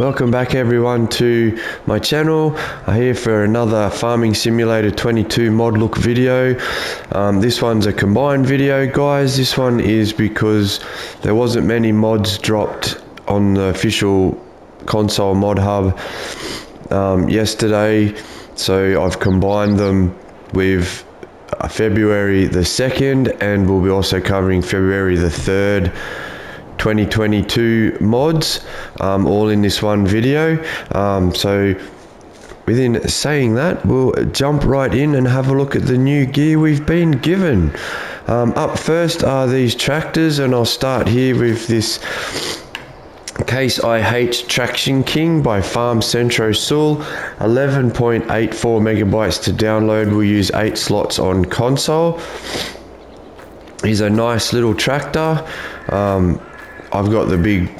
Welcome back everyone to my channel. I'm here for another Farming Simulator 22 mod look video. This one's a combined video, guys. This one is because there wasn't many mods dropped on the official console mod hub yesterday, so I've combined them with February the 2nd, and we'll be also covering February the 3rd 2022 mods, all in this one video. So within saying that, we'll jump right in and have a look at the new gear we've been given. Up first are these tractors, and I'll start here with this Case IH Traction King by Farm Centro Sul. 11.84 megabytes to download. We'll use 8 slots on console. He's a nice little tractor. I've got the big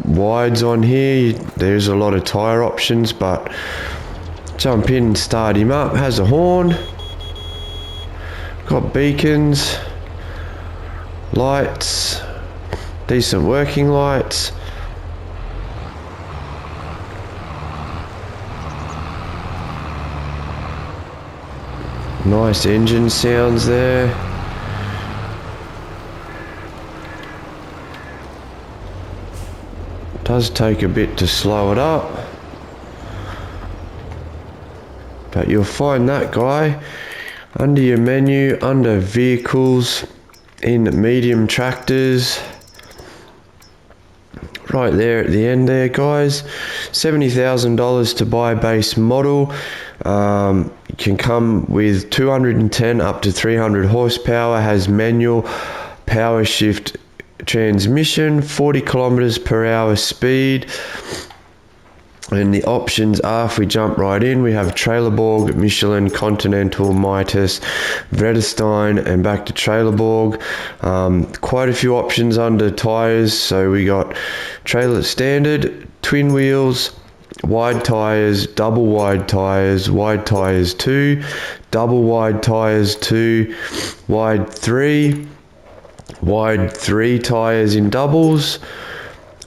wides on here. There's a lot of tire options, but jump in and start him up. Has a horn, got beacons, lights, decent working lights. Nice engine sounds there. Does take a bit to slow it up, but you'll find that guy under your menu, under vehicles, in medium tractors, right there at the end there, guys. $70,000 to buy base model. It can come with 210 up to 300 horsepower, has manual power shift transmission, 40 kilometers per hour speed. And the options are, if we jump right in, we have Trailerborg, Michelin, Continental, Mitas, Vredestein, and back to Trailerborg. Quite a few options under tires. So we got trailer standard, twin wheels, wide tires, double wide tires 2, double wide tires 2, wide 3, wide 3 tires in doubles,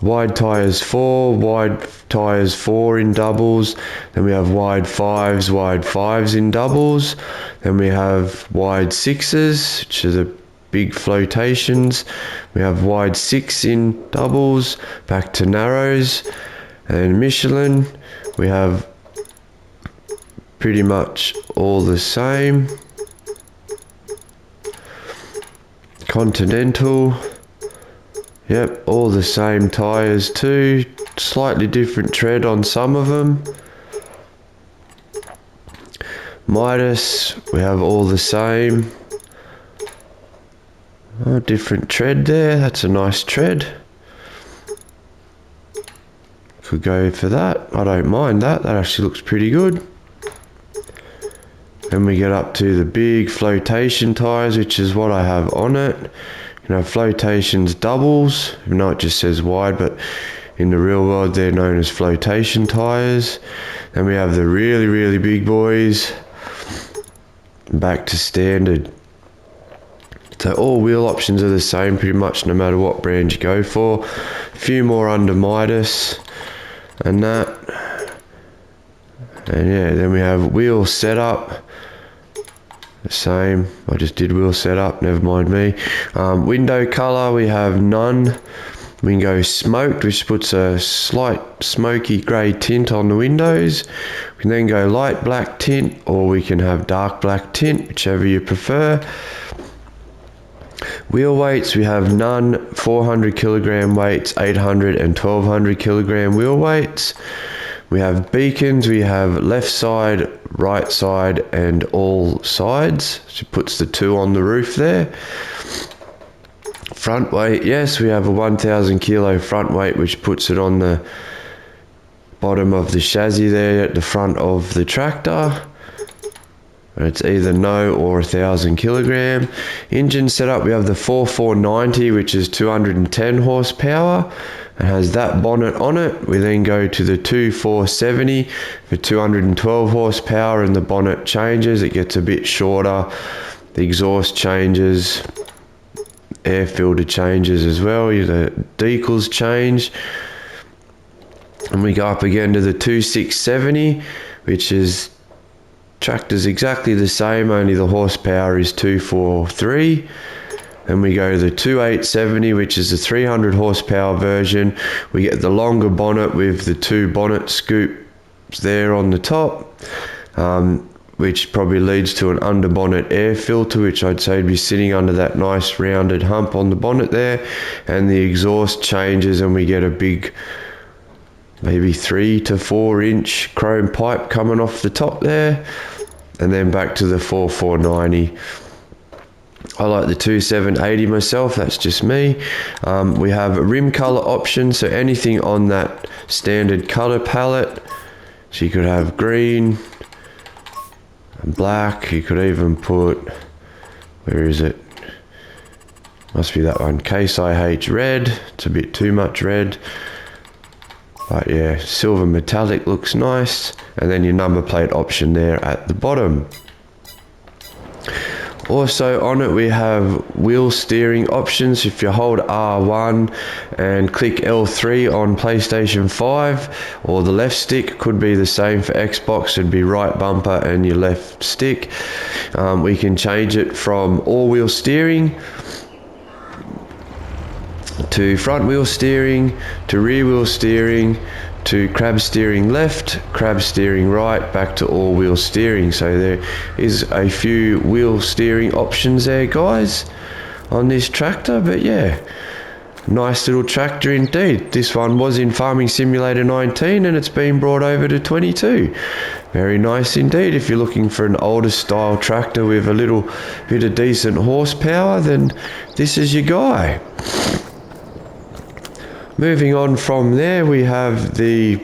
wide tires 4, wide tires 4 in doubles. Then we have wide 5s in doubles. Then we have wide 6s, which are the big flotations. We have wide 6 in doubles, back to narrows. And Michelin, we have pretty much all the same. Continental, yep, all the same tires too, slightly different tread on some of them. Mitas, we have all the same. Oh, different tread there, that's a nice tread. Could go for that, I don't mind that, that actually looks pretty good. Then we get up to the big flotation tires, which is what I have on it. You know, flotations doubles, even though it just says wide, but in the real world they're known as flotation tires. Then we have the really big boys, back to standard. So all wheel options are the same pretty much no matter what brand you go for. A few more under Mitas and that. And yeah, then we have wheel setup, the same. I just did wheel setup, never mind me. Window color, we have none. We can go smoked, which puts a slight smoky grey tint on the windows. We can then go light black tint, or we can have dark black tint, whichever you prefer. Wheel weights, we have none. 400 kilogram weights, 800 and 1200 kilogram wheel weights. We have beacons, we have left side, right side, and all sides. She puts the 2 on the roof there. Front weight, yes, we have a 1000 kilo front weight, which puts it on the bottom of the chassis there at the front of the tractor. It's either no or 1000 kilogram. Engine setup, we have the 4490, which is 210 horsepower. It has that bonnet on it. We then go to the 2470 for 212 horsepower, and the bonnet changes. It gets a bit shorter. The exhaust changes. Air filter changes as well. The decals change. And we go up again to the 2670, which is tractor's exactly the same, only the horsepower is 243. And we go to the 2870, which is the 300 horsepower version. We get the longer bonnet with the 2 bonnet scoops there on the top, which probably leads to an under bonnet air filter, which I'd say would be sitting under that nice rounded hump on the bonnet there. And the exhaust changes and we get a big, maybe 3 to 4 inch chrome pipe coming off the top there, and then back to the 4490. I like the 2780 myself, that's just me. We have a rim color option, so anything on that standard color palette. So you could have green and black, you could even put, where is it? Must be that one, Case IH red, it's a bit too much red. But yeah, silver metallic looks nice. And then your number plate option there at the bottom. Also on it we have wheel steering options. If you hold R1 and click L3 on PlayStation 5, or the left stick, could be the same for Xbox, it'd be right bumper and your left stick. We can change it from all-wheel steering to front wheel steering, to rear wheel steering, to crab steering left, crab steering right, back to all wheel steering. So there is a few wheel steering options there, guys, on this tractor. But yeah, nice little tractor indeed. This one was in Farming Simulator 19 and it's been brought over to 22. Very nice indeed. If you're looking for an older style tractor with a little bit of decent horsepower, then this is your guy. Moving on from there, we have the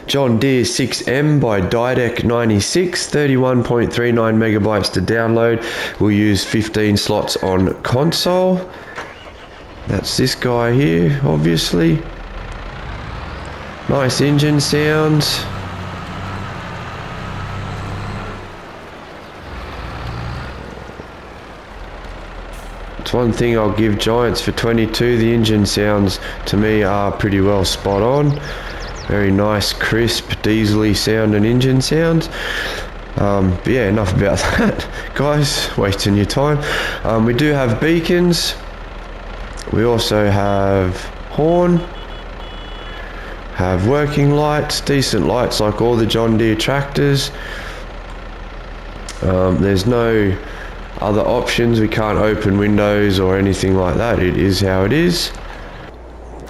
John Deere 6M by Didec 96, 31.39 megabytes to download. We'll use 15 slots on console. That's this guy here, obviously. Nice engine sounds. It's one thing I'll give Giants for 22, the engine sounds to me are pretty well spot on. Very nice, crisp, diesely sounding engine sounds. But yeah, enough about that, guys, wasting your time. We do have beacons. We also have horn, have working lights, decent lights like all the John Deere tractors. There's no other options, we can't open windows or anything like that, it is how it is.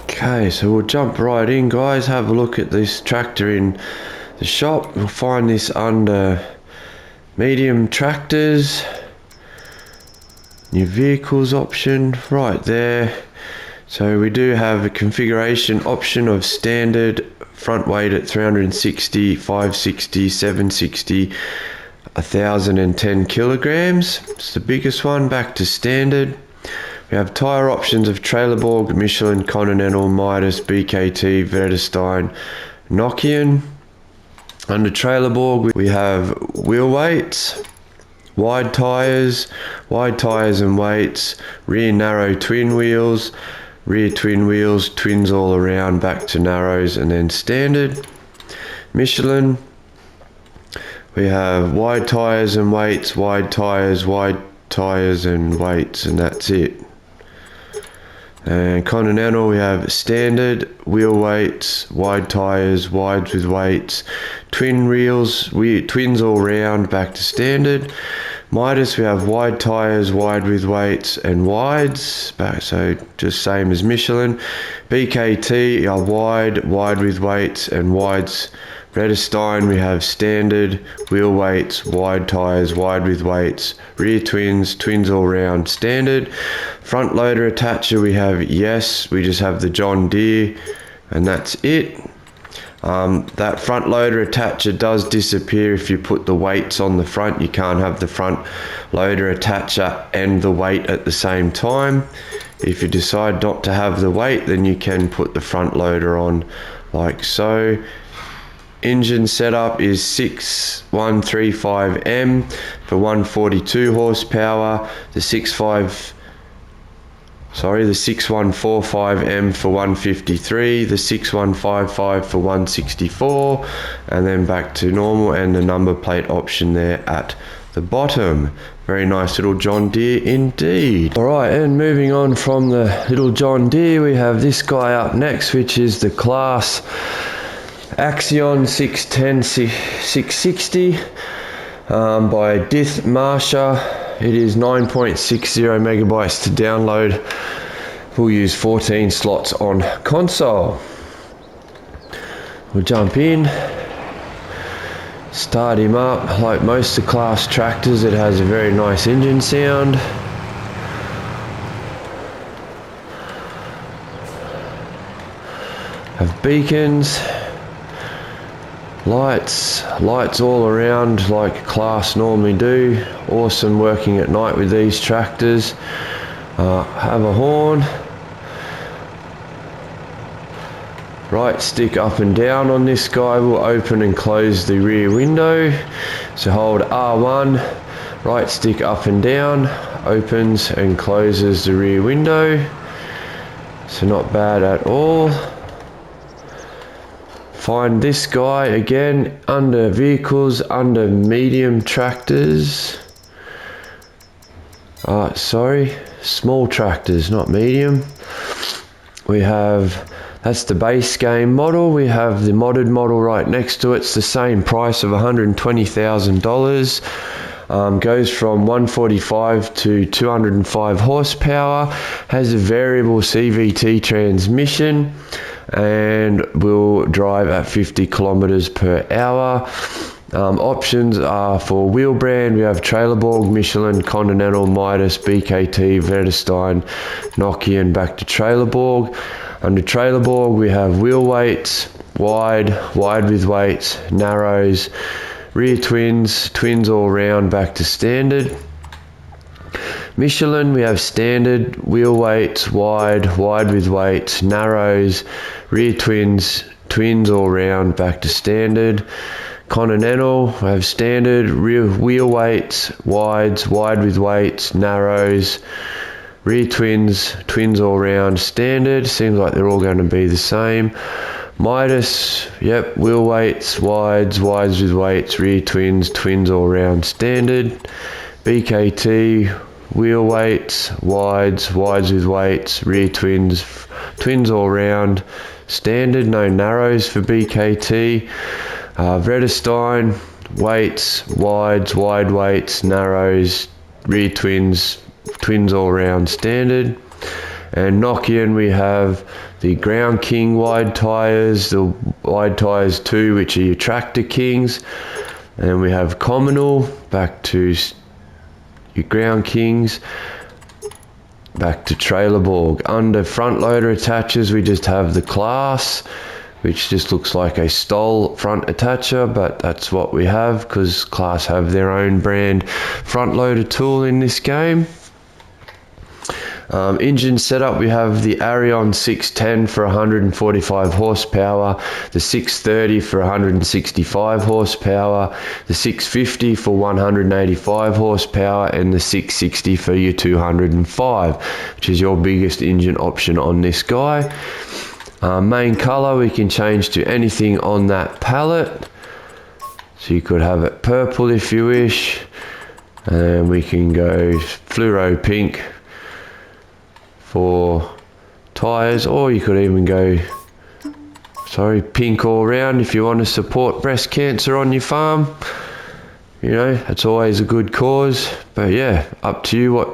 Okay, so we'll jump right in, guys, have a look at this tractor in the shop. We'll find this under medium tractors, new vehicles option right there. So we do have a configuration option of standard, front weight at 360, 560, 760, 1010 kilograms. It's the biggest one, back to standard. We have tyre options of Trailerborg, Michelin, Continental, Midas, BKT, Vredestein, Nokian. Under Trailerborg we have wheel weights, wide tyres and weights, rear narrow twin wheels, rear twin wheels, twins all around, back to narrows, and then standard. Michelin, we have wide tyres and weights, wide tyres and weights, and that's it. And Continental, we have standard, wheel weights, wide tyres, wides with weights, twin wheels, twins all round, back to standard. Midas, we have wide tyres, wide with weights, and wides, back, so just same as Michelin. BKT are wide with weights, and wides. Vredestein, we have standard, wheel weights, wide tyres, wide with weights, rear twins, twins all round, standard. Front loader attacher, we have yes, we just have the John Deere, and that's it. That front loader attacher does disappear if you put the weights on the front. You can't have the front loader attacher and the weight at the same time. If you decide not to have the weight, then you can put the front loader on like so. Engine setup is 6135M for 142 horsepower. The 65 the 6145M for 153, the 6155 for 164, and then back to normal, and the number plate option there at the bottom. Very nice little John Deere indeed. Alright, and moving on from the little John Deere, we have this guy up next, which is the class Axion 660 by Dith Marsha. It is 9.60 megabytes to download. We'll use 14 slots on console. We'll jump in, start him up. Like most of the class tractors, it has a very nice engine sound. Have beacons, lights all around like class normally do. Awesome working at night with these tractors. Have a horn. Right stick up and down on this guy will open and close the rear window. So hold R1, right stick up and down, opens and closes the rear window. So not bad at all. Find this guy again under vehicles, under medium tractors. Small tractors, not medium. We have, that's the base game model. We have the modded model right next to it. It's the same price of $120,000. Goes from 145 to 205 horsepower. Has a variable CVT transmission and will drive at 50 kilometers per hour. Options are for wheel brand. We have Trailerborg, Michelin, Continental, Midas, BKT, Vredestein, Nokia, and back to Trailerborg. Under Trailerborg, we have wheel weights, wide with weights, narrows, rear twins all round, back to standard. Michelin, we have standard, wheel weights, wide with weights, narrows, rear twins all round, back to standard. Continental, we have standard, rear wheel weights, wides, wide with weights, narrows, rear twins all round, standard. Seems like they're all going to be the same. Midas, yep, wheel weights, wides with weights, rear twins all round, standard. BKT, wheel weights, wides with weights, rear twins all round, standard. No narrows for BKT. Vredestein, weights, wide weights, narrows, rear twins all round, standard. And Nokian, we have the Ground King wide tyres, the wide tyres 2, which are your Tractor Kings. And we have Communal, back to your Ground Kings, back to Trailerborg. Under front loader attaches, we just have the Class, which just looks like a Stoll front attacher, but that's what we have because Class have their own brand front loader tool in this game. Engine setup, we have the Axion 610 for 145 horsepower, the 630 for 165 horsepower, the 650 for 185 horsepower, and the 660 for your 205, which is your biggest engine option on this guy. Main color, we can change to anything on that palette. So you could have it purple if you wish, and we can go fluoro pink for tires, or you could even go pink all round if you want to support breast cancer on your farm. You know, it's always a good cause, but yeah, up to you what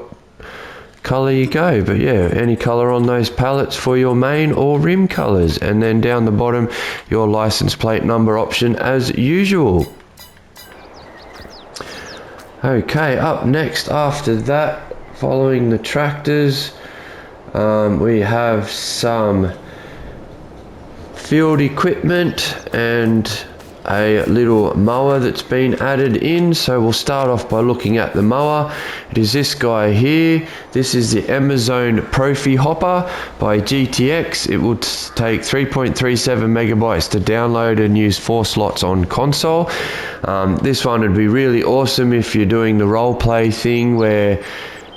color you go. But yeah, any color on those palettes for your main or rim colors, and then down the bottom your license plate number option as usual. Okay, up next after that, following the tractors, we have some field equipment and a little mower that's been added in. So we'll start off by looking at the mower. It is this guy here. This is the Amazon Profi hopper by GTX. It will take 3.37 megabytes to download and use 4 slots on console. This one would be really awesome if you're doing the role play thing where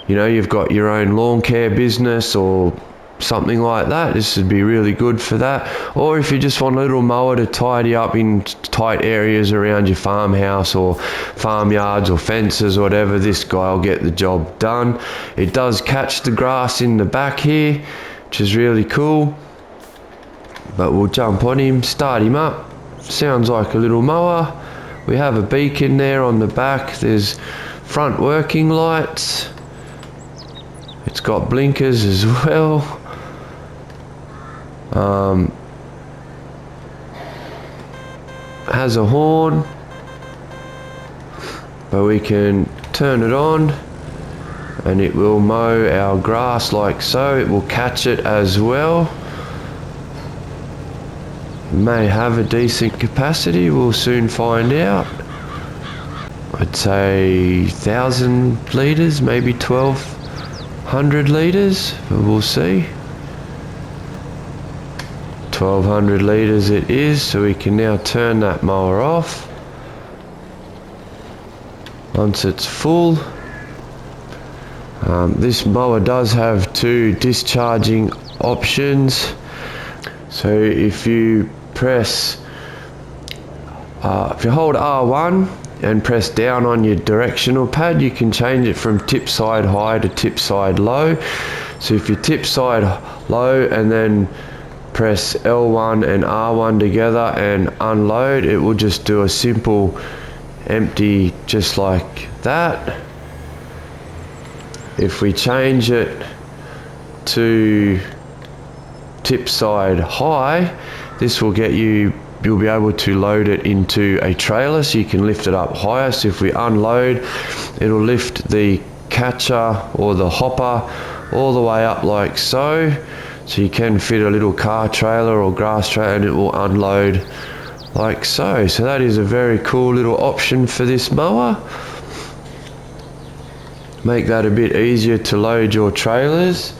you know, you've got your own lawn care business or something like that, this would be really good for that. Or if you just want a little mower to tidy up in tight areas around your farmhouse or farmyards or fences or whatever, this guy will get the job done. It does catch the grass in the back here, which is really cool. But we'll jump on him, start him up. Sounds like a little mower. We have a beacon there on the back. There's front working lights. It's got blinkers as well. Has a horn, but we can turn it on and it will mow our grass like so. It will catch it as well. May have a decent capacity, we'll soon find out. I'd say 1,000 litres, maybe 1,200 litres, but we'll see. 1,200 litres it is, so we can now turn that mower off once it's full. This mower does have 2 discharging options. So if you press, if you hold R1 and press down on your directional pad, you can change it from tip side high to tip side low. So if you tip side low and then press L1 and R1 together and unload, it will just do a simple empty just like that. If we change it to tip side high, this will get you'll be able to load it into a trailer, so you can lift it up higher. So if we unload, it'll lift the catcher or the hopper all the way up like so. So you can fit a little car trailer or grass trailer and it will unload like so. So that is a very cool little option for this mower. Make that a bit easier to load your trailers.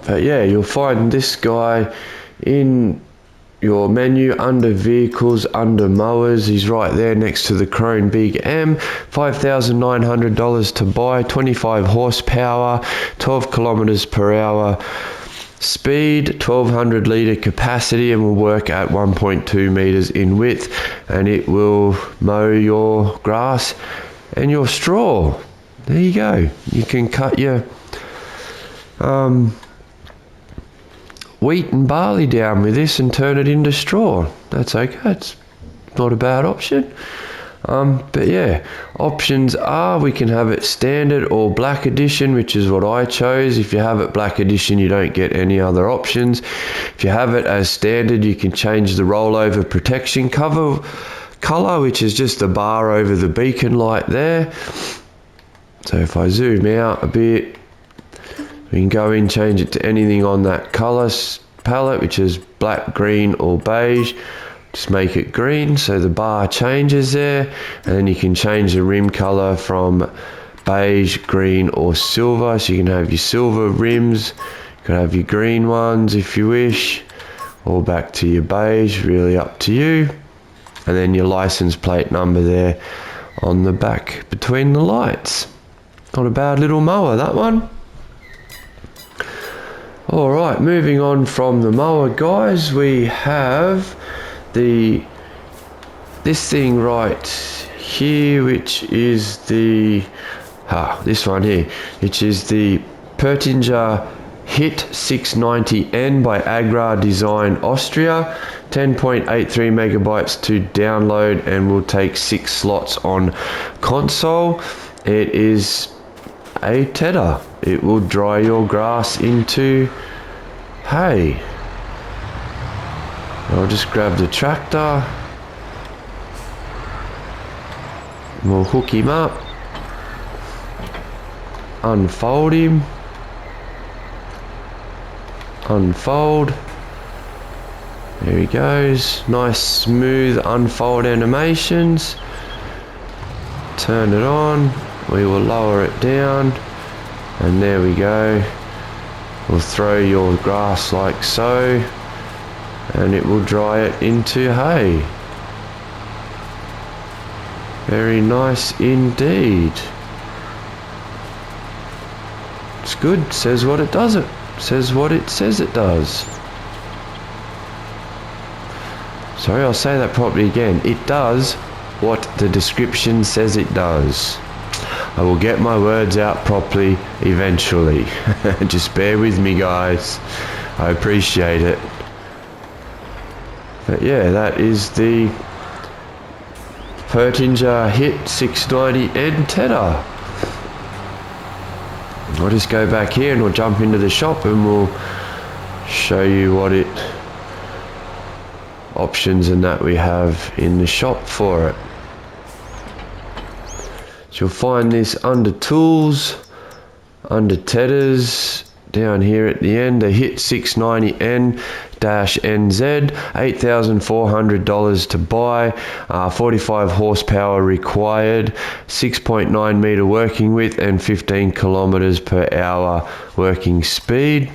But yeah, you'll find this guy in your menu under vehicles, under mowers. He's right there next to the Krone Big M. $5,900 to buy, 25 horsepower, 12 kilometers per hour speed, 1200 litre capacity, and will work at 1.2 meters in width, and it will mow your grass and your straw. There you go. You can cut your wheat and barley down with this and turn it into straw. That's okay, it's not a bad option. But yeah, options are we can have it standard or black edition, which is what I chose. If you have it black edition, you don't get any other options. If you have it as standard, you can change the rollover protection color, which is just the bar over the beacon light there. So if I zoom out a bit, we can go in, change it to anything on that colour palette, which is black, green or beige. Just make it green so the bar changes there, and then you can change the rim colour from beige, green or silver. So you can have your silver rims, you can have your green ones if you wish, or back to your beige, really up to you. And then your license plate number there on the back between the lights. Not a bad little mower, that one. Alright, moving on from the mower, guys, we have this thing right here, which is the this one here, which is the AGRA Hit 690N by AGRA Design Austria. 10.83 megabytes to download and will take 6 slots on console. It is a tedder. It will dry your grass into hay. I'll just grab the tractor. We'll hook him up, unfold him, There he goes. Nice smooth unfold animations. Turn it on. We will lower it down. And there we go. We'll throw your grass like so. And it will dry it into hay. Very nice indeed. It's good. Says what it does. It says what it says it does. Sorry, I'll say that properly again. It does what the description says it does. I will get my words out properly eventually. Just bear with me, guys. I appreciate it. But yeah, that is the AGRA Hit 690N Tedder. I'll just go back here and we'll jump into the shop and we'll show you what options and that we have in the shop for it. So you'll find this under tools, under tedders, down here at the end, the Hit 690N-NZ, $8,400 to buy, 45 horsepower required, 6.9 meter working width and 15 kilometers per hour working speed.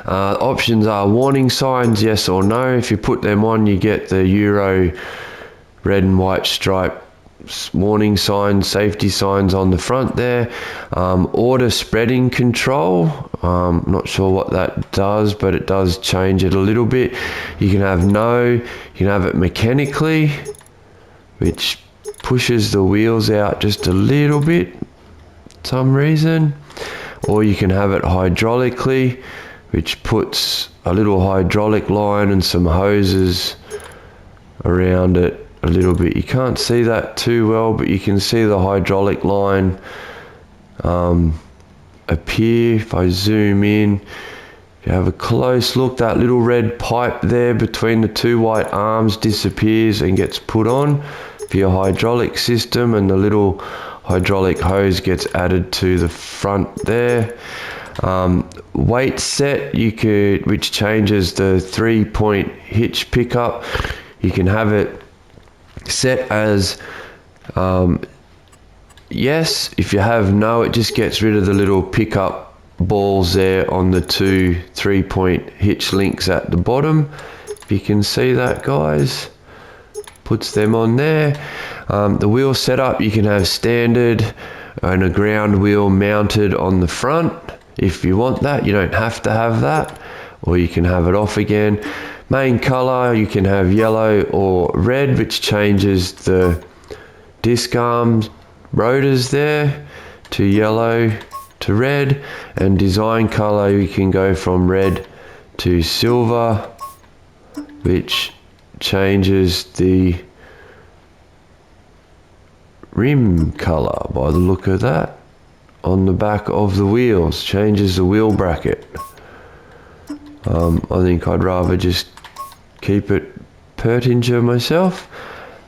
Options are warning signs, yes or no. If you put them on, you get the Euro red and white stripe warning signs, safety signs on the front there. Order spreading control, not sure what that does, but it does change it a little bit. You can have no, you can have it mechanically, which pushes the wheels out just a little bit for some reason, or you can have it hydraulically, which puts a little hydraulic line and some hoses around it a little bit. You can't see that too well, but you can see the hydraulic line appear. If I zoom in, if you have a close look, that little red pipe there between the two white arms disappears and gets put on for your hydraulic system, and the little hydraulic hose gets added to the front there. Weight set, which changes the 3-point hitch pickup. You can have it set as yes. If you have no, it just gets rid of the little pickup balls there on the 2 3-point hitch links at the bottom. If you can see that, guys, puts them on there. The wheel setup, you can have standard and a ground wheel mounted on the front if you want that. You don't have to have that, or you can have it off again. Main color, you can have yellow or red, which changes the disc arms rotors there to yellow to red. And design color, you can go from red to silver, which changes the rim color by the look of that on the back of the wheels, changes the wheel bracket. I think I'd rather just keep it Pertinger myself.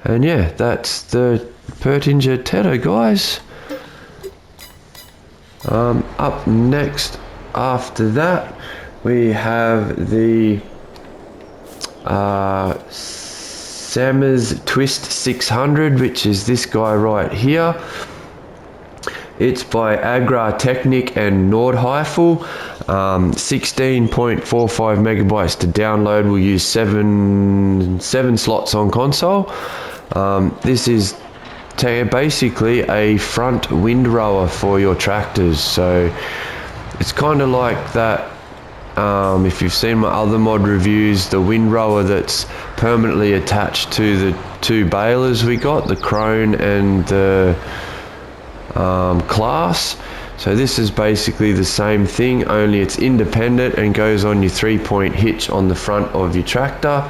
And yeah, that's the Pertinger Tedder, guys. Up next after that, we have the Sammers Twist 600, which is this guy right here. It's by AGRA Technic and Nordheifel. 16.45 megabytes to download. We'll use seven slots on console. This is basically a front windrower for your tractors. So it's kind of like that. If you've seen my other mod reviews, the windrower that's permanently attached to the 2 balers we got, the Crone and the Class. So this is basically the same thing, only it's independent and goes on your 3-point hitch on the front of your tractor,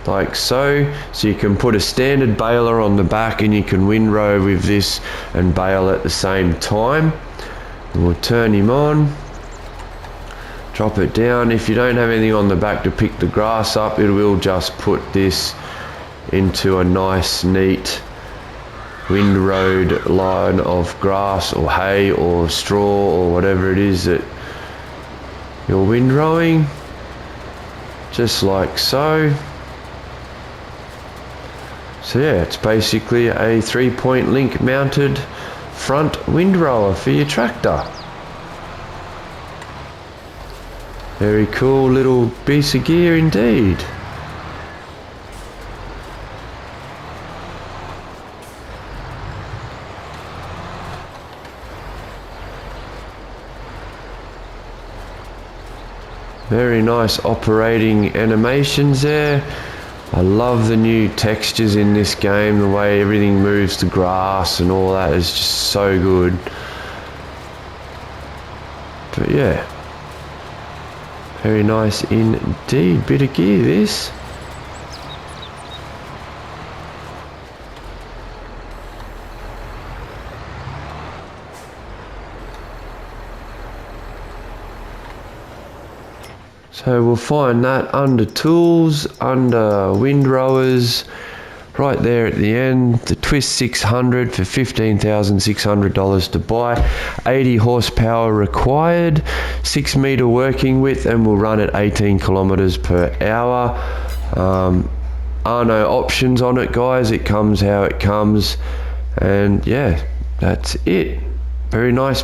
like so. So you can put a standard baler on the back and you can windrow with this and bale at the same time. And we'll turn him on, drop it down. If you don't have anything on the back to pick the grass up, it will just put this into a nice neat windrowed line of grass or hay or straw or whatever it is that you're windrowing. just like so. So yeah, it's basically a 3-point link mounted front windrower for your tractor. Very cool little piece of gear indeed. Very nice operating animations there. I love the new textures in this game, the way everything moves to grass and all that is just so good. But yeah, very nice indeed. Bit of gear this. So we'll find that under tools, under windrowers, right there at the end. The Twist 600 for $15,600 to buy. 80 horsepower required, 6 meter working width, and will run at 18 kilometers per hour. Are no options on it, guys. It comes how it comes, and yeah, that's it. Very nice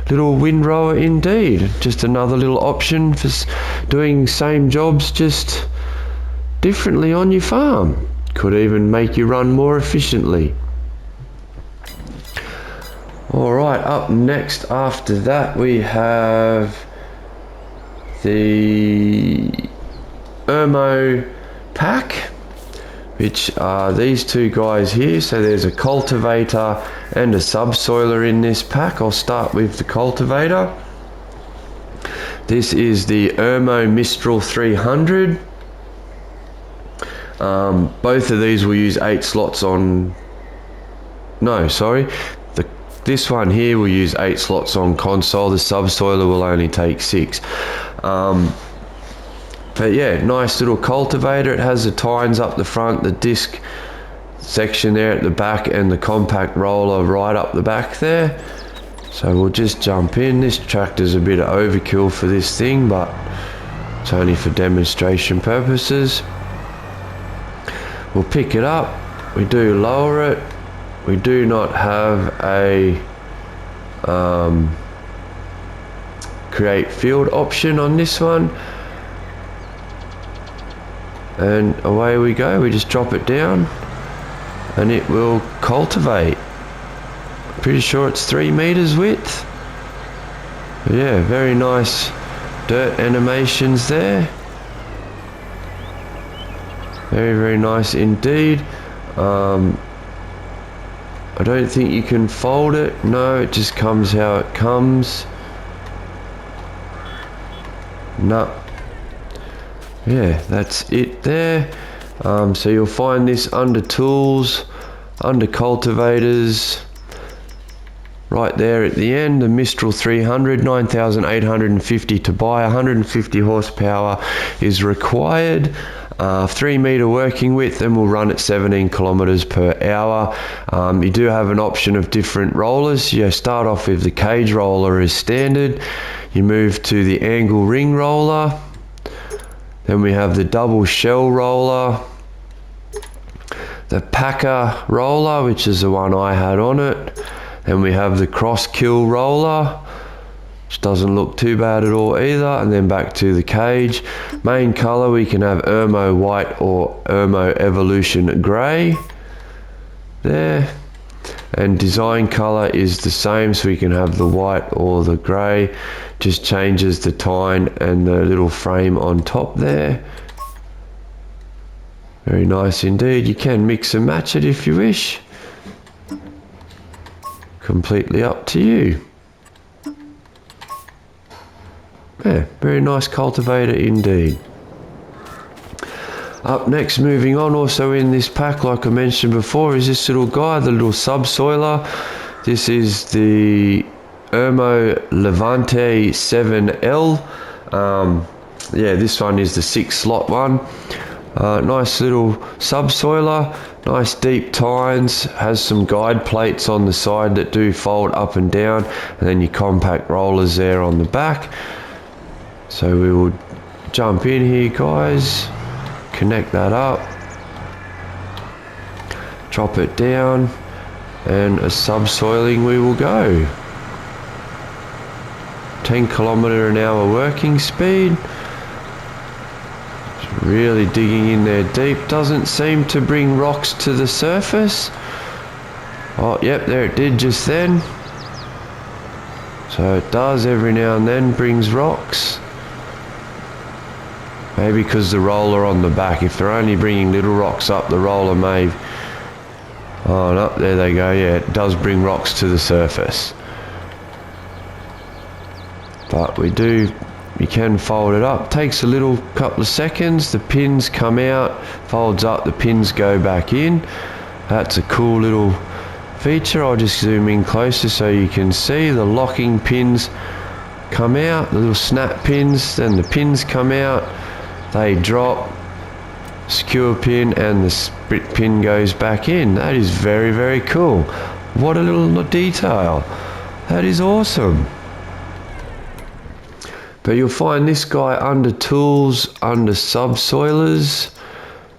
little windrower indeed. Just another little option for doing same jobs just differently on your farm. Could even make you run more efficiently. Alright, up next after that we have the Irmo Pack, which are these two guys here. So there's a cultivator and a subsoiler in this pack. I'll start with the cultivator. This is the Irmo Mistral 300. Both of these will use 8 slots on... No, sorry. This one here will use 8 slots on console. The subsoiler will only take 6. But yeah, nice little cultivator. It has the tines up the front, the disc section there at the back, and the compact roller right up the back there. So we'll just jump in. This tractor's a bit of overkill for this thing, but it's only for demonstration purposes. We'll pick it up. We do lower it. We do not have a create field option on this one. And away we go. We just drop it down and it will cultivate. Pretty sure it's 3 meters width. But yeah, very nice dirt animations there. Very, very nice indeed. I don't think you can fold it. No, it just comes how it comes. No. Yeah, that's it there. So you'll find this under tools, under cultivators, right there at the end. The Mistral 300, $9,850 to buy. 150 horsepower is required. 3 meter working width, and will run at 17 kilometers per hour. You do have an option of different rollers. You start off with the cage roller as standard. You move to the angle ring roller. Then we have the double shell roller, the packer roller, which is the one I had on it. Then we have the cross kill roller, which doesn't look too bad at all either. And then back to the cage. Main color, we can have Irmo white or Irmo Evolution grey there. And design color is the same, so we can have the white or the grey. Just changes the tine and the little frame on top there. Very nice indeed. You can mix and match it if you wish. Completely up to you. Yeah, very nice cultivator indeed. Up next, moving on, also in this pack, like I mentioned before, is this little guy, the little subsoiler. This is the Irmo Levante 7L. Yeah, this one is the 6-slot one. Nice little subsoiler, nice deep tines, has some guide plates on the side that do fold up and down, and then your compact rollers there on the back. So we will jump in here, guys, connect that up, drop it down, and a subsoiling we will go. 10 km/h working speed. It's really digging in there deep. Doesn't seem to bring rocks to the surface. Oh, yep, there it did just then. So it does every now and then brings rocks. Maybe because the roller on the back. If they're only bringing little rocks up, the roller may... Oh, no, there they go. Yeah, it does bring rocks to the surface. But you can fold it up. Takes a little couple of seconds. The pins come out, folds up, the pins go back in. That's a cool little feature. I'll just zoom in closer so you can see the locking pins come out, the little snap pins, then the pins come out, they drop, skewer pin, and the split pin goes back in. That is very, very cool. What a little detail. That is awesome. But you'll find this guy under tools, under subsoilers.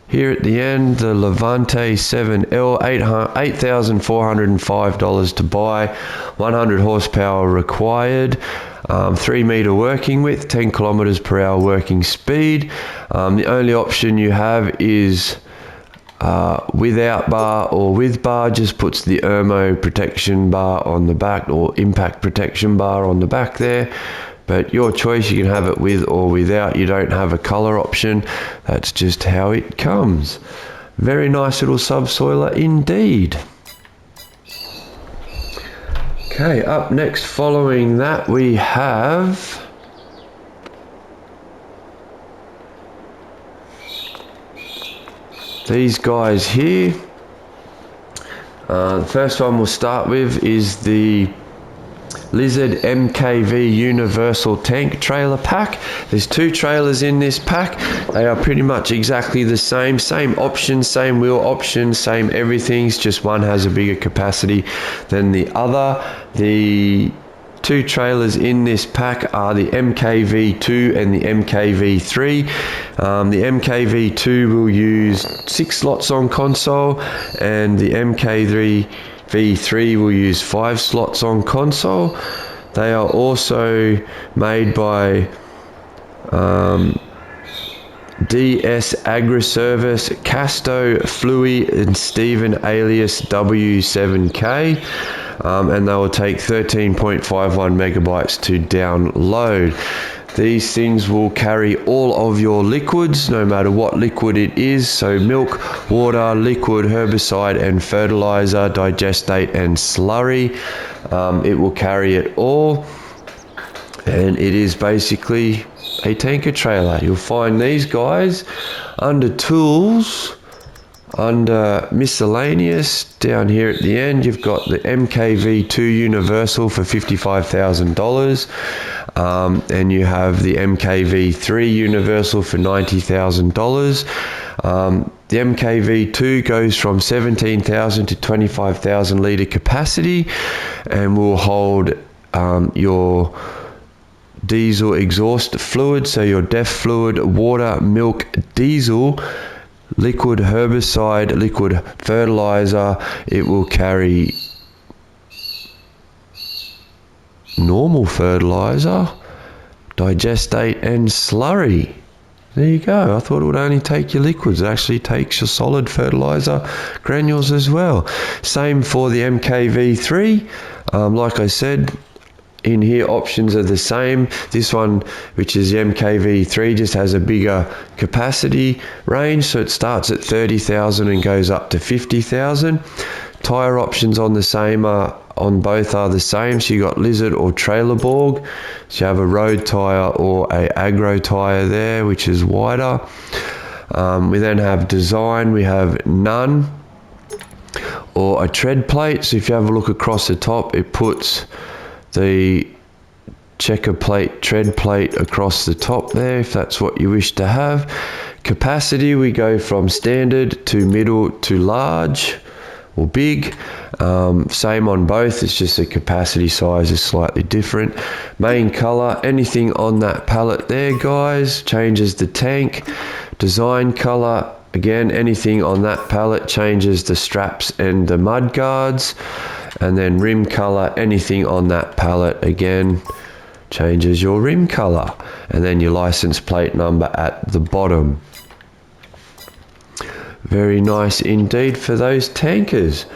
Here at the end, the Levante 7L, $8,405 to buy, 100 horsepower required, 3 meter working width, 10 km/h working speed. The only option you have is without bar or with bar. Just puts the Irmo protection bar on the back, or impact protection bar on the back there. But your choice, you can have it with or without. You don't have a color option. That's just how it comes. Very nice little subsoiler indeed. Okay, up next following that we have these guys here. The first one we'll start with is the Lizard MKV Universal Tank Trailer Pack. There's 2 trailers in this pack. They are pretty much exactly the same options, same wheel options, same everything's just one has a bigger capacity than the other. The 2 trailers in this pack are the MKV2 and the MKV3. The MKV2 will use 6 slots on console, and the MKV3 will use 5 slots on console. They are also made by DS AGRA Service, Casto, Fluey, and Stephen alias W7K. And they will take 13.51 megabytes to download. These things will carry all of your liquids, no matter what liquid it is. So milk, water, liquid, herbicide and fertilizer, digestate and slurry. It will carry it all. And it is basically a tanker trailer. You'll find these guys under tools, under miscellaneous. Down here at the end, you've got the MKV2 Universal for $55,000. And you have the MKV3 Universal for $90,000. The MKV2 goes from 17,000 to 25,000 litre capacity and will hold your diesel exhaust fluid, so your DEF fluid, water, milk, diesel, liquid herbicide, liquid fertilizer. It will carry normal fertilizer, digestate and slurry. There you go. I thought it would only take your liquids. It actually takes your solid fertilizer granules as well. Same for the MKV3. Like I said, in here options are the same. This one, which is the MKV3, just has a bigger capacity range, so it starts at 30,000 and goes up to 50,000. Tire options on both are the same. So you got Lizard or Trailer Borg. So you have a road tire or a agro tire there, which is wider. We then have design. We have none or a tread plate. So if you have a look across the top, it puts the checker plate, tread plate across the top there, if that's what you wish to have. Capacity, we go from standard to middle to large. or big. Same on both, it's just the capacity size is slightly different. Main color, anything on that pallet there, guys, changes the tank. Design color, again, anything on that pallet changes the straps and the mud guards. And then rim color, anything on that pallet, again, changes your rim color. And then your license plate number at the bottom. Very nice indeed for those tankers.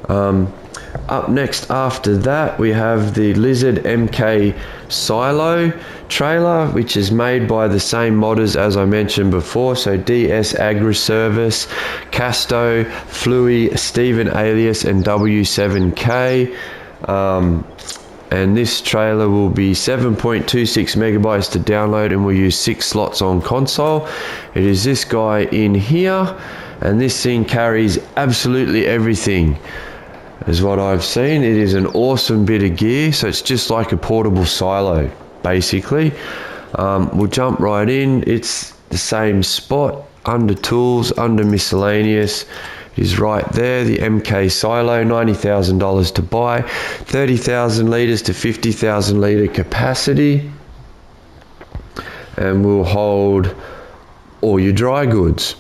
Up next after that, we have the Lizard MK Silo trailer, which is made by the same modders as I mentioned before. So DS AGRA Service, Casto, Flui, Stephen Alias, and W7K. And this trailer will be 7.26 megabytes to download, and we'll use 6 slots on console. It is this guy in here, and this thing carries absolutely everything, is what I've seen. It is an awesome bit of gear, so it's just like a portable silo, basically. We'll jump right in. It's the same spot, under tools, under miscellaneous. Is right there, the MK Silo, $90,000 to buy, 30,000 litres to 50,000 litre capacity, and will hold all your dry goods.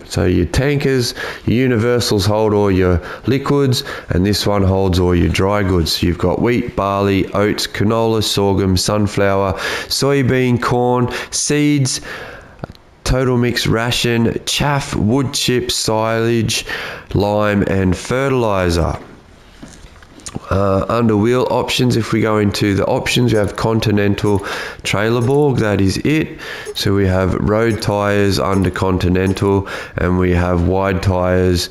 So your tankers, your universals hold all your liquids, and this one holds all your dry goods. So you've got wheat, barley, oats, canola, sorghum, sunflower, soybean, corn, seeds, total mix ration, chaff, wood chips, silage, lime, and fertilizer. Under wheel options, if we go into the options, we have Continental trailer board, that is it. So we have road tires under Continental, and we have wide tires,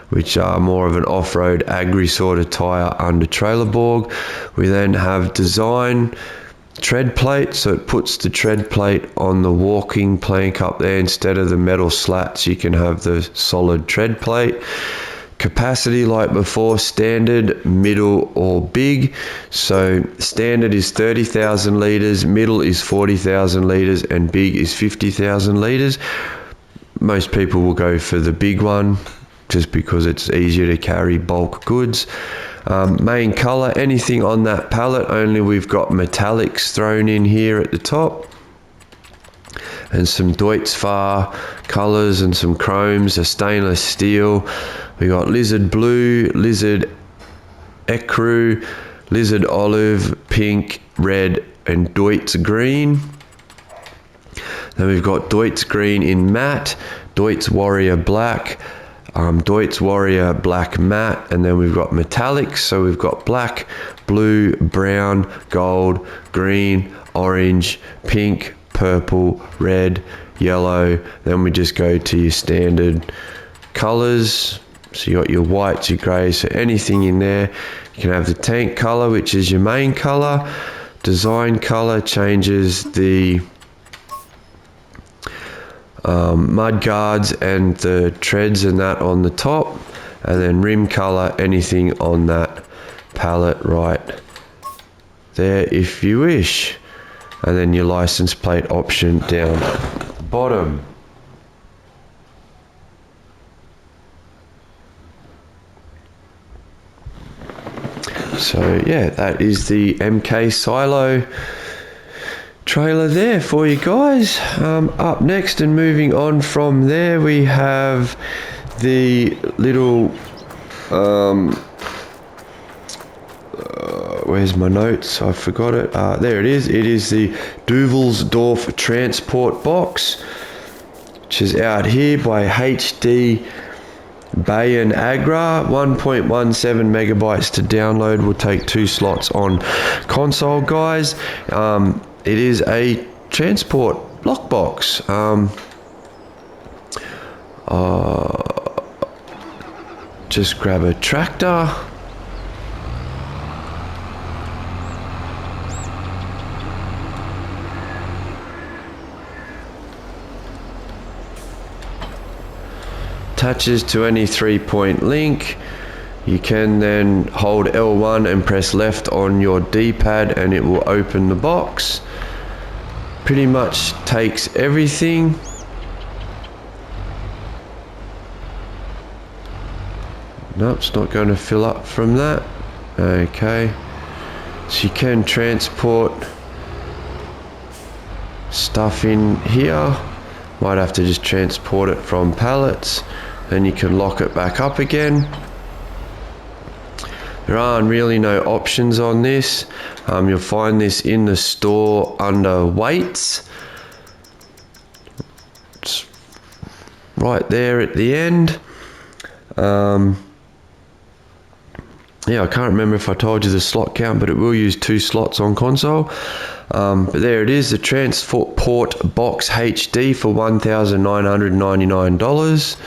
which are more of an off-road agri sort of tire, under trailer board. We then have design tread plate, so it puts the tread plate on the walking plank up there instead of the metal slats. You can have the solid tread plate. Capacity, like before, standard, middle, or big. So standard is 30,000 litres, middle is 40,000 litres, and big is 50,000 litres. Most people will go for the big one just because it's easier to carry bulk goods. Main color, anything on that pallet, only we've got metallics thrown in here at the top, and some Deutz-Fahr colors and some chromes, a stainless steel. We got lizard blue, lizard ecru, lizard olive, pink, red, and Deutz green. Then we've got Deutz green in matte, Deutz Warrior black, Deutz Warrior black matte, and then we've got metallics. So we've got black, blue, brown, gold, green, orange, pink, purple, red, yellow. Then we just go to your standard colors. So you got your whites, your greys, so anything in there. You can have the tank color, which is your main color. Design color changes the mud guards and the treads and that on the top, and then rim color, anything on that pallet right there if you wish, and then your license plate option down the bottom. So yeah, that is the MK Silo trailer there for you guys. Up next and moving on from there, we have the little where's my notes? I forgot it. There it is. It is the Dwarf Transport Box, which is out here by HD Bay and Agra. 1.17 megabytes to download. Will take 2 slots on console, guys. It is a transport block box. Just grab a tractor. Attaches to any 3-point link. You can then hold L1 and press left on your D-pad and it will open the box. Pretty much takes everything. Nope, it's not going to fill up from that. Okay, so you can transport stuff in here. Might have to just transport it from pallets, then you can lock it back up again. There aren't really no options on this. You'll find this in the store under weights. It's right there at the end. Yeah, I can't remember if I told you the slot count, but it will use 2 slots on console. But there it is, the Transport Box HD for $1,999.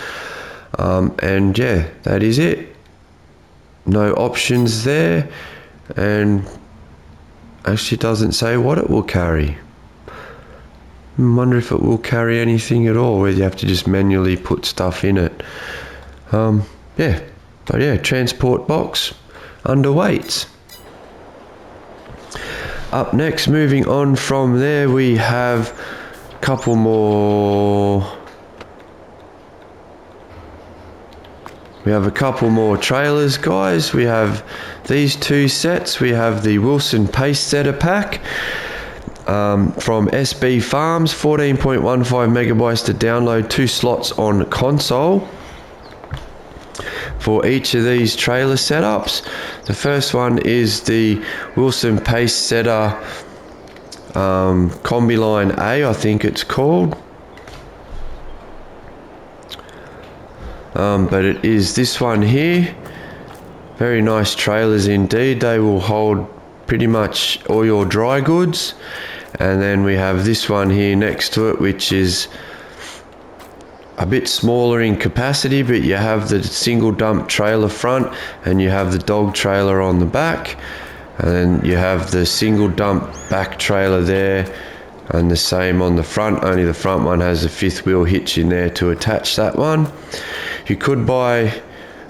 And yeah, that is it. No options there, and actually doesn't say what it will carry. I wonder if it will carry anything at all, whether you have to just manually put stuff in it. Yeah, but yeah, Transport Box under weights. Up next, moving on from there, we have a couple more. We have a couple more trailers, guys. We have these 2 sets. We have the Wilson Pacesetter pack from SB Farms, 14.15 megabytes to download, 2 slots on console for each of these trailer setups. The first one is the Wilson Pacesetter Combi Line A, I think it's called. But it is this one here. Very nice trailers indeed. They will hold pretty much all your dry goods. And then we have this one here next to it, which is a bit smaller in capacity, but you have the single dump trailer front and you have the dog trailer on the back, and then you have the single dump back trailer there, and the same on the front, only the front one has a 5th wheel hitch in there to attach that one. You could buy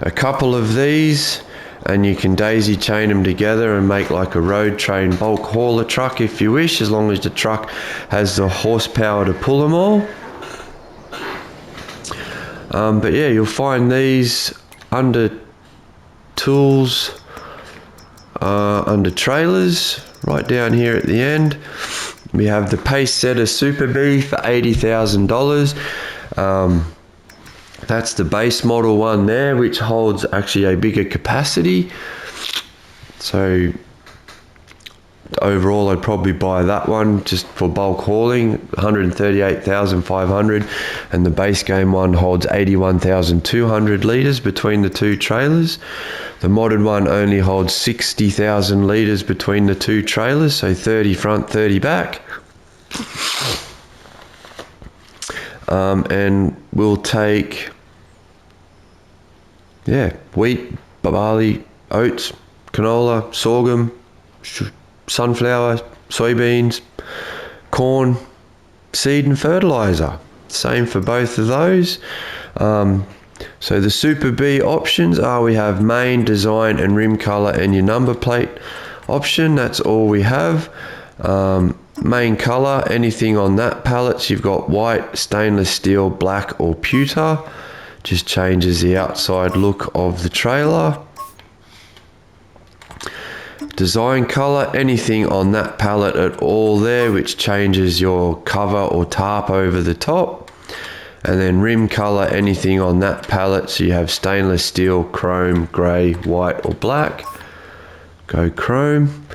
a couple of these and you can daisy chain them together and make like a road train bulk hauler truck if you wish, as long as the truck has the horsepower to pull them all. But yeah, you'll find these under tools, under trailers, right down here at the end. We have the Pacesetter Super B for $80,000. That's the base model one there, which holds actually a bigger capacity. So overall, I'd probably buy that one just for bulk hauling, $138,500, and the base game one holds 81,200 litres between the 2 trailers. The modded one only holds 60,000 litres between the 2 trailers, so 30 front, 30 back. And we'll take, yeah, wheat, barley, oats, canola, sorghum, sunflower, soybeans, corn, seed and fertilizer. Same for both of those. So the Super B options are, we have main, design and rim color and your number plate option. That's all we have. Main color, anything on that pallet, so you've got white, stainless steel, black or pewter. Just changes the outside look of the trailer. Design color, anything on that pallet at all there, which changes your cover or tarp over the top. And then rim color, anything on that pallet, so you have stainless steel, chrome, grey, white or black. Go chrome.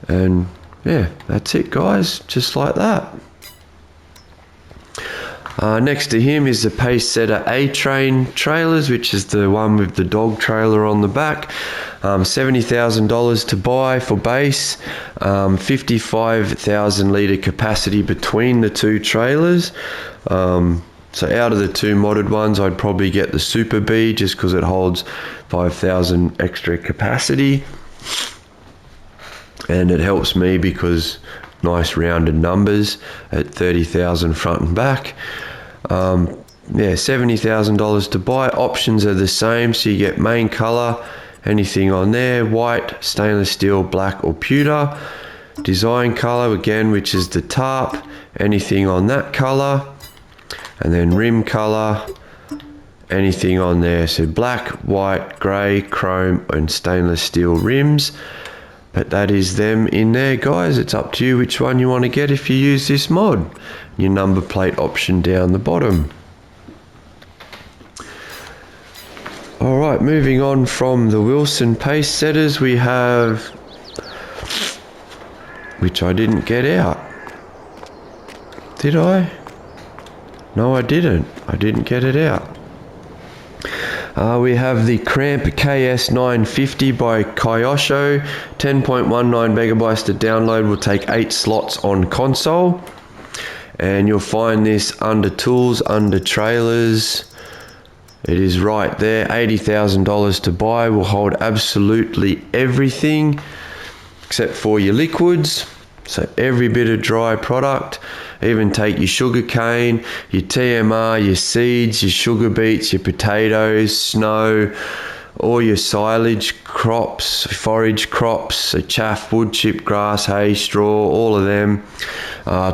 And yeah, that's it guys, just like that. Next to him is the Pacesetter A-Train trailers, which is the one with the dog trailer on the back. $70,000 to buy for base, 55,000 litre capacity between the 2 trailers. So out of the 2 modded ones, I'd probably get the Super B just because it holds 5,000 extra capacity. And it helps me because nice rounded numbers at 30,000 front and back. Yeah, $70,000 to buy. Options are the same, so you get main color, anything on there, white, stainless steel, black or pewter. Design color again, which is the tarp, anything on that color. And then rim color, anything on there. So black, white, grey, chrome and stainless steel rims. But that is them in there, guys. It's up to you which one you want to get if you use this mod. Your number plate option down the bottom. Alright, moving on from the Wilson Pacesetters, we have, which I didn't get out. Did I? No, I didn't. I didn't get it out. We have the Cramp KS950 by Kyosho. 10.19 megabytes to download, will take 8 slots on console. And you'll find this under tools, under trailers. It is right there. $80,000 to buy, will hold absolutely everything except for your liquids. So every bit of dry product. Even take your sugar cane, your TMR, your seeds, your sugar beets, your potatoes, snow, all your silage crops, forage crops, so chaff, wood chip, grass, hay, straw, all of them.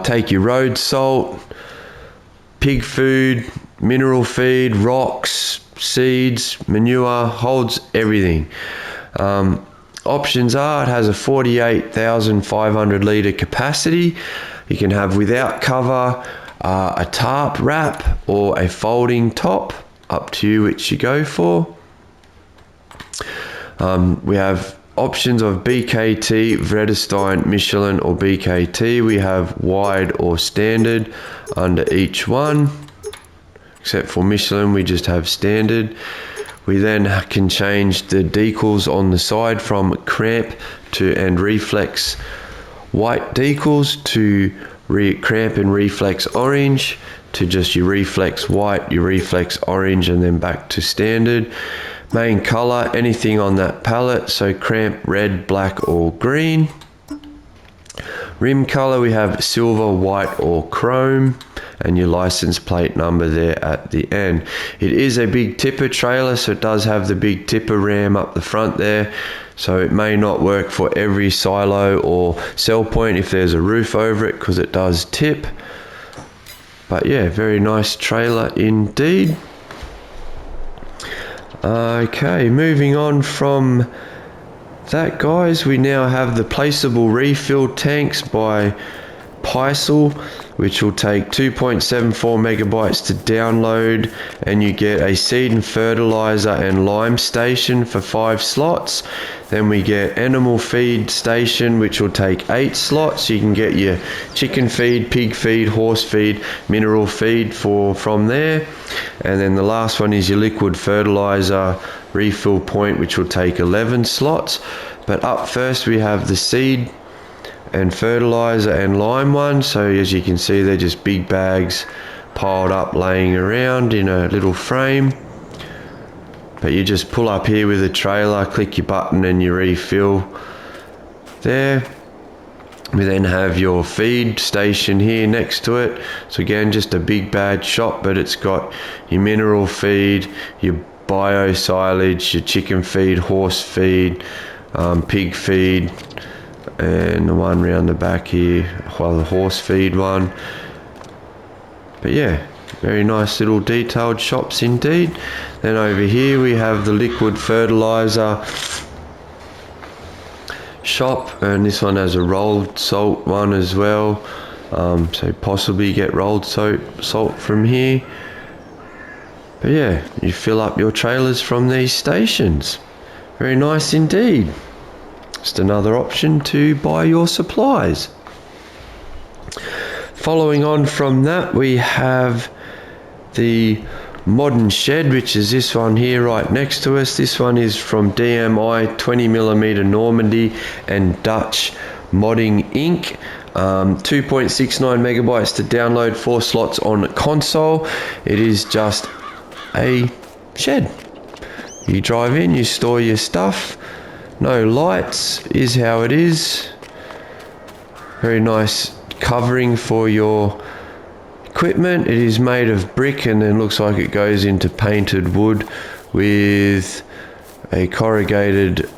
Take your road salt, pig food, mineral feed, rocks, seeds, manure, holds everything. Options are, it has a 48,500 litre capacity. You can have without cover, a tarp wrap or a folding top, up to you which you go for. We have options of BKT, Vredestein, Michelin or BKT. We have wide or standard under each one, except for Michelin we just have standard. We then can change the decals on the side from Cramp to and Reflex white decals to Cramp and Reflex orange, to just your Reflex white, your Reflex orange, and then back to standard. Main color, anything on that palette, so Cramp red, black or green. Rim color, we have silver, white or chrome, and your license plate number there at the end. It is a big tipper trailer, so it does have the big tipper ram up the front there, so it may not work for every silo or sell point if there's a roof over it, because it does tip. But yeah, very nice trailer indeed. Okay, moving on from that, guys, we now have the Placeable refill tanks by Pacesetter, which will take 2.74 megabytes to download, and you get a seed and fertilizer and lime station for 5 slots. Then we get animal feed station, which will take 8 slots. You can get your chicken feed, pig feed, horse feed, mineral feed from there. And then the last one is your liquid fertilizer refill point, which will take 11 slots. But up first we have the seed and fertilizer and lime one. So as you can see, they're just big bags piled up laying around in a little frame. But you just pull up here with a trailer, click your button and you refill there. We then have your feed station here next to it. So again, just a big bad shop, but it's got your mineral feed, your bio silage, your chicken feed, horse feed, pig feed, and the one round the back here, well, the horse feed one. But yeah, very nice little detailed shops indeed. Then over here we have the liquid fertilizer shop, and this one has a rolled salt one as well, so possibly get rolled salt from here. But yeah, you fill up your trailers from these stations. Very nice indeed. Just another option to buy your supplies. Following on from that, we have the modern shed, which is this one here right next to us. This one is from DMI 20mm Normandy and Dutch Modding Inc. 2.69 megabytes to download, 4 slots on console. It is just a shed. You drive in, you store your stuff. No lights, is how it is. Very nice covering for your equipment. It is made of brick and then looks like it goes into painted wood with a corrugated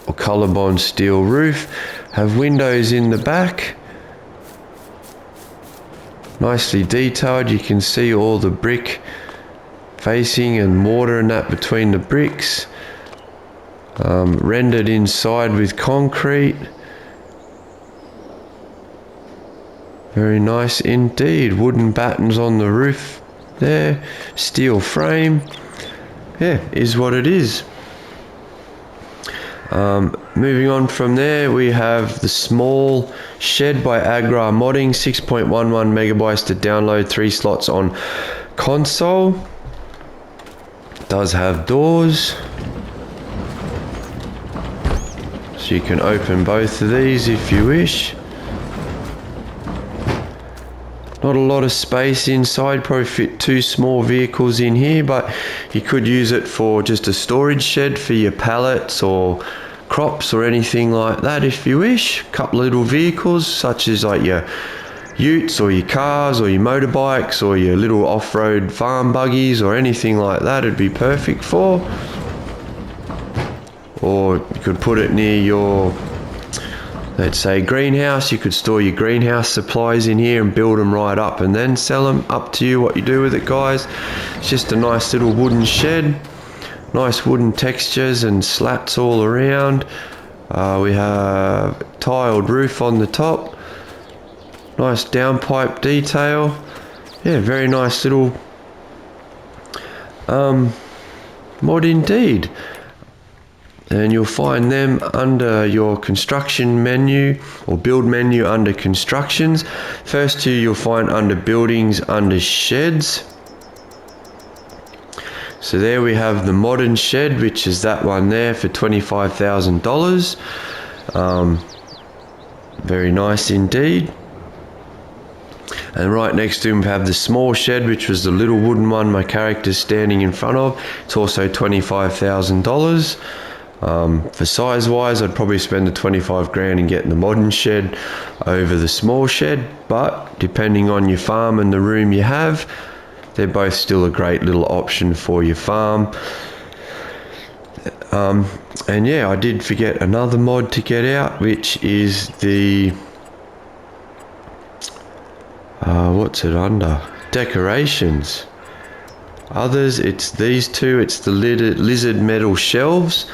or colorbond steel roof. Have windows in the back, nicely detailed. You can see all the brick facing and mortar and that between the bricks. Rendered inside with concrete. Very nice indeed. Wooden battens on the roof there. Steel frame. Yeah, is what it is. Moving on from there, we have the small shed by AGRA Modding, 6.11 megabytes to download, 3 slots on console. Does have doors, so you can open both of these if you wish. Not a lot of space inside, probably fit 2 small vehicles in here, but you could use it for just a storage shed for your pallets or crops or anything like that if you wish. A couple of little vehicles such as like your utes or your cars or your motorbikes or your little off-road farm buggies or anything like that, it'd be perfect for. Or you could put it near your, let's say, greenhouse. You could store your greenhouse supplies in here and build them right up and then sell them. Up to you what you do with it, guys. It's just a nice little wooden shed. Nice wooden textures and slats all around. We have tiled roof on the top. Nice downpipe detail. Yeah, very nice little mod indeed. And you'll find them under your construction menu or build menu under constructions. First 2 you'll find under buildings under sheds. So there we have the modern shed, which is that one there for $25,000. Very nice indeed. And right next to him we have the small shed, which was the little wooden one my character's standing in front of. It's also $25,000. For size wise, I'd probably spend the 25 grand in getting the modern shed over the small shed, but depending on your farm and the room you have, they're both still a great little option for your farm. And yeah, I did forget another mod to get out, which is the what's it under? Decorations. Others, it's these 2. It's the lizard metal shelves,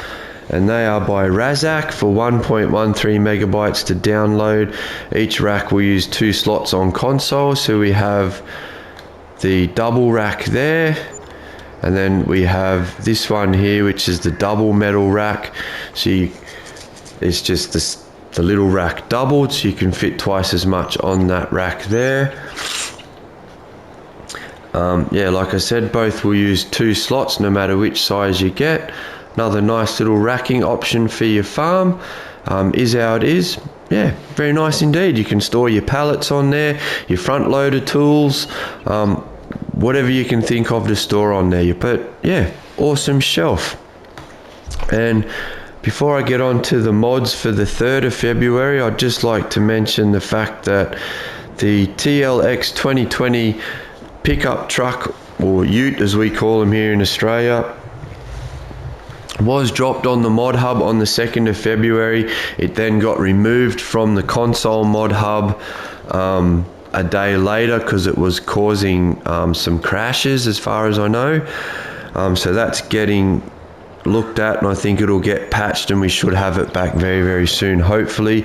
and they are by Razak for 1.13 megabytes to download. Each rack will use 2 slots on console, so we have the double rack there, and then we have this one here, which is the double metal rack. So it's just the little rack doubled, so you can fit twice as much on that rack there. Yeah, like I said, both will use 2 slots no matter which size you get. Another nice little racking option for your farm. Is how it is. Yeah, very nice indeed. You can store your pallets on there, your front loader tools, whatever you can think of to store on there. But yeah, awesome shelf. And before I get on to the mods for the 3rd of February, I'd just like to mention the fact that the TLX 2020 pickup truck, or ute as we call them here in Australia, was dropped on the mod hub on the 2nd of February. It then got removed from the console mod hub a day later because it was causing some crashes, as far as I know. So that's getting looked at, and I think it'll get patched and we should have it back very, very soon, hopefully.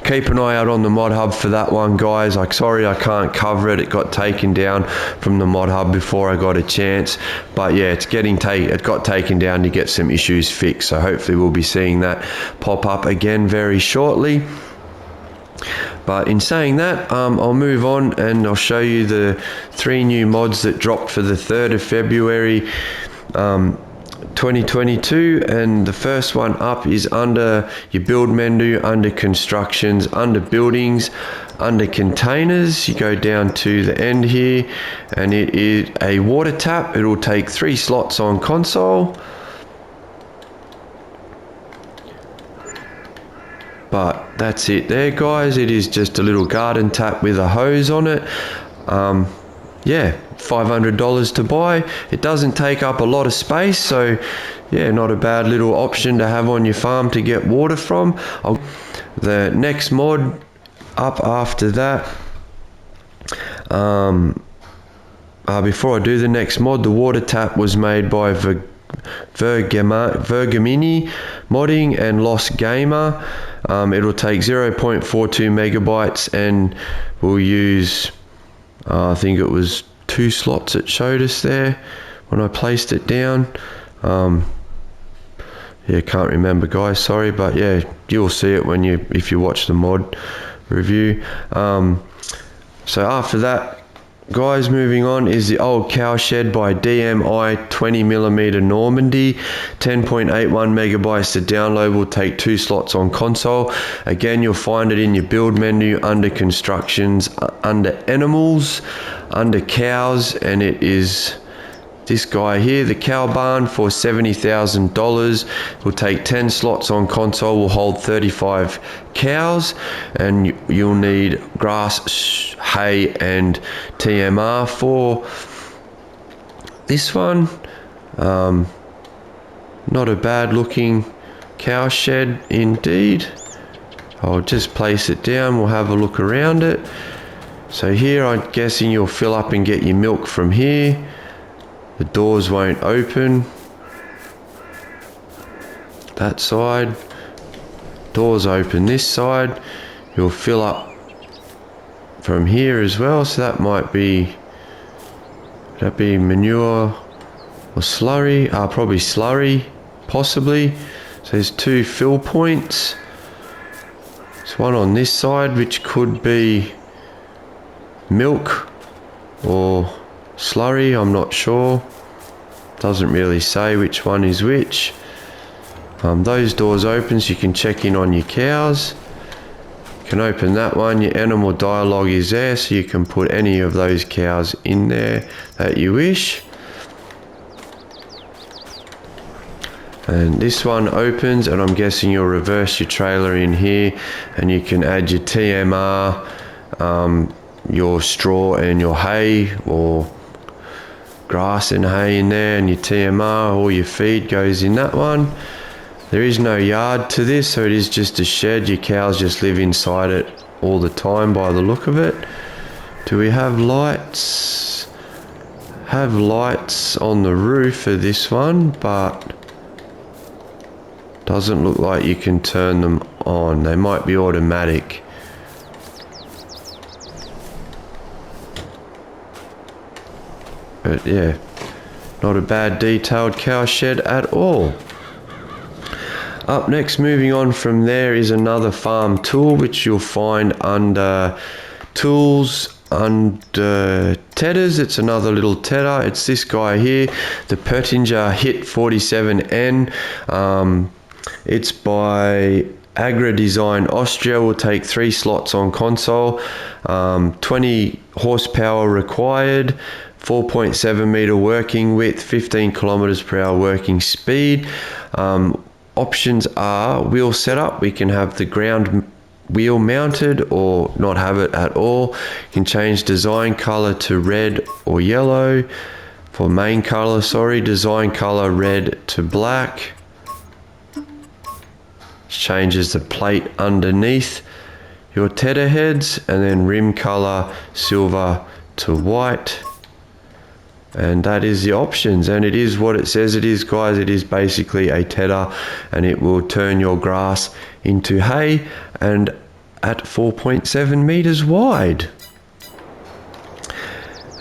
Keep an eye out on the mod hub for that one, guys. Sorry I can't cover it. It got taken down from the mod hub before I got a chance, but yeah, it got taken down to get some issues fixed, so hopefully we'll be seeing that pop up again very shortly. But in saying that, I'll move on and I'll show you the 3 new mods that dropped for the 3rd of February 2022, and the first one up is under your build menu, under constructions, under buildings, under containers. You go down to the end here, and it is a water tap. It will take 3 slots on console, but that's it there, guys. It is just a little garden tap with a hose on it. Yeah, $500 to buy. It doesn't take up a lot of space, so yeah, not a bad little option to have on your farm to get water from. The next mod up after that, before I do the next mod, the water tap was made by Vergamini Modding and Lost Gamer. It'll take 0.42 megabytes and we'll use, I think it was 2 slots it showed us there when I placed it down. Yeah, can't remember, guys, sorry, but yeah, you'll see it when if you watch the mod review. So after that, guys, moving on is the old cow shed by DMI 20mm Normandy. 10.81 megabytes to download, will take 2 slots on console. Again, you'll find it in your build menu under constructions, under animals, under cows, and it is this guy here, the cow barn, for $70,000. Will take 10 slots on console, will hold 35 cows, and you'll need grass, hay and TMR for this one. Not a bad looking cow shed indeed. I'll just place it down, we'll have a look around it. So here I'm guessing you'll fill up and get your milk from here. The doors won't open. That side. Doors open this side. You'll fill up from here as well. So that might be, would that be manure or slurry? Probably slurry, possibly. So there's 2 fill points. There's one on this side which could be milk or slurry, I'm not sure. Doesn't really say which one is which. Those doors open so you can check in on your cows. You can open that one. Your animal dialogue is there, so you can put any of those cows in there that you wish. And this one opens, and I'm guessing you'll reverse your trailer in here, and you can add your TMR, your straw and your hay, or grass and hay in there, and your TMR, all your feed goes in that one. There is no yard to this, so it is just a shed. Your cows just live inside it all the time by the look of it. Do we have lights? Have lights on the roof of this one, but doesn't look like you can turn them on. They might be automatic. But yeah, not a bad detailed cow shed at all. Up next, moving on from there, is another farm tool which you'll find under tools, under tedders. It's another little tedder. It's this guy here, the AGRA Hit 47N. It's by AGRA Design Austria. Will take 3 slots on console. 20 horsepower required. 4.7 meter working width, 15 kilometers per hour working speed. Options are wheel setup. We can have the ground wheel mounted or not have it at all. You can change design color to red or yellow. For main color, design color red to black. Changes the plate underneath your tedder heads, and then rim color silver to white. And that is the options, and it is what it says it is, guys. It is basically a tedder, and it will turn your grass into hay, and at 4.7 meters wide.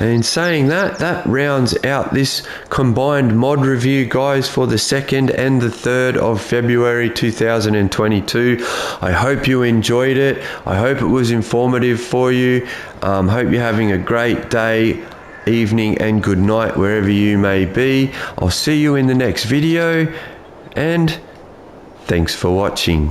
And in saying that, that rounds out this combined mod review, guys, for the 2nd and the 3rd of February 2022. I hope you enjoyed it. I hope it was informative for you. Hope you're having a great day, evening and good night wherever you may be. I'll see you in the next video, and thanks for watching.